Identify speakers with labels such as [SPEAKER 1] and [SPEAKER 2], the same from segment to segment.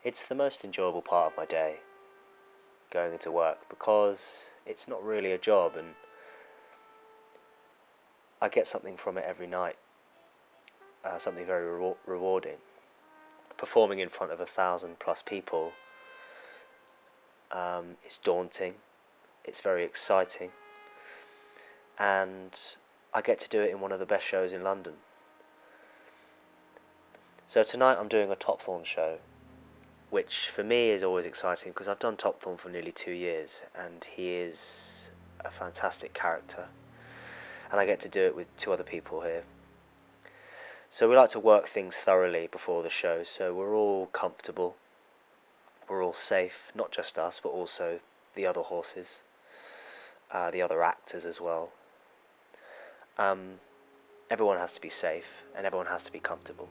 [SPEAKER 1] It's the most enjoyable part of my day, going into work, because it's not really a job and I get something from it every night, something very rewarding. Performing in front of 1,000+ people is daunting, it's very exciting, and I get to do it in one of the best shows in London. So tonight I'm doing a Top Thorn show, which for me is always exciting because I've done Top Thorn for nearly 2 years and he is a fantastic character, and I get to do it with 2 other people here. So we like to work things thoroughly before the show, so we're all comfortable, we're all safe, not just us but also the other horses, the other actors as well. Everyone has to be safe and everyone has to be comfortable,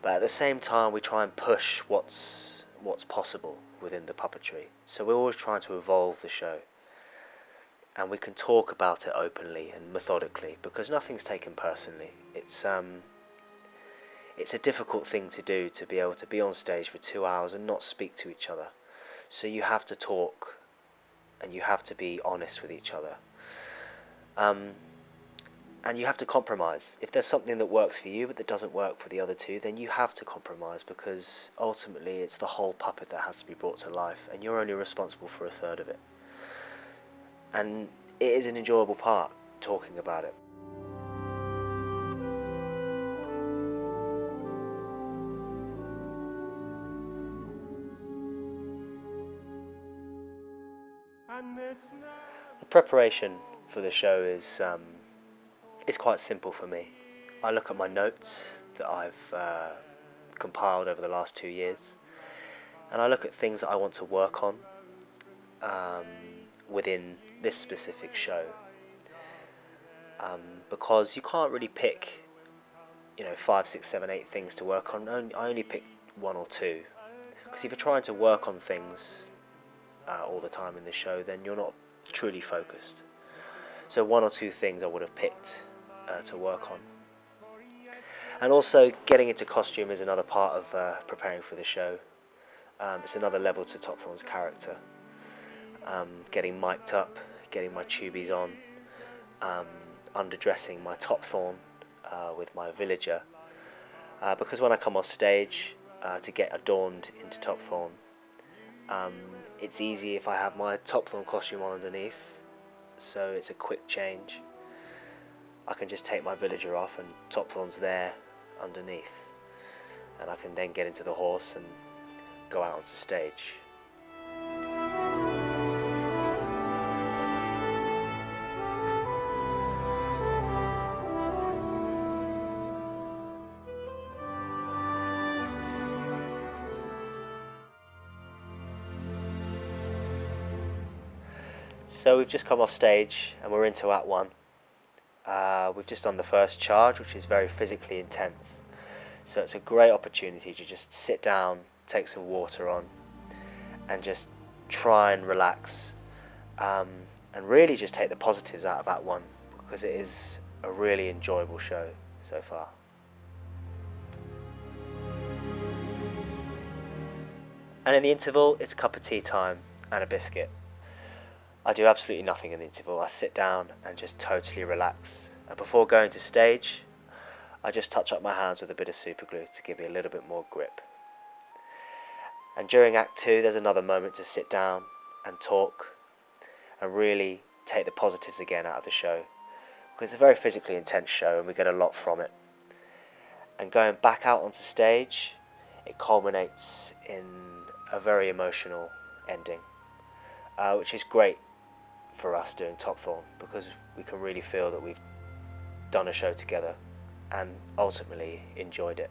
[SPEAKER 1] but at the same time we try and push what's possible within the puppetry. So we're always trying to evolve the show, and we can talk about it openly and methodically because nothing's taken personally. It's a difficult thing to do, to be able to be on stage for 2 hours and not speak to each other. So you have to talk and you have to be honest with each other. And you have to compromise. If there's something that works for you but that doesn't work for the other 2, then you have to compromise, because ultimately it's the whole puppet that has to be brought to life and you're only responsible for 1/3 of it. And it is an enjoyable part, talking about it. The preparation for the show is quite simple for me. I look at my notes that I've compiled over the last 2 years, and I look at things that I want to work on within this specific show, because you can't really pick 5, 6, 7, 8 things to work on. I only pick 1 or 2, because if you're trying to work on things all the time in the show, then you're not truly focused. So 1 or 2 things I would have picked to work on. And also getting into costume is another part of preparing for the show. It's another level to Top Thorn's character. Getting mic'd up, getting my tubies on, underdressing my Top Thorn with my villager, because when I come off stage to get adorned into Top Thorn, it's easy if I have my Top Thorn costume on underneath, so it's a quick change. I can just take my villager off and Top Thorn's there underneath, and I can then get into the horse and go out onto stage. So we've just come off stage and we're into Act 1. We've just done the first charge, which is very physically intense. So it's a great opportunity to just sit down, take some water on, and just try and relax, and really just take the positives out of Act 1, because it is a really enjoyable show so far. And in the interval, it's a cup of tea time and a biscuit. I do absolutely nothing in the interval. I sit down and just totally relax. And before going to stage, I just touch up my hands with a bit of super glue to give me a little bit more grip. And during Act 2, there's another moment to sit down and talk and really take the positives again out of the show, because it's a very physically intense show and we get a lot from it. And going back out onto stage, it culminates in a very emotional ending, which is great for us doing Top Thorn, because we can really feel that we've done a show together and ultimately enjoyed it.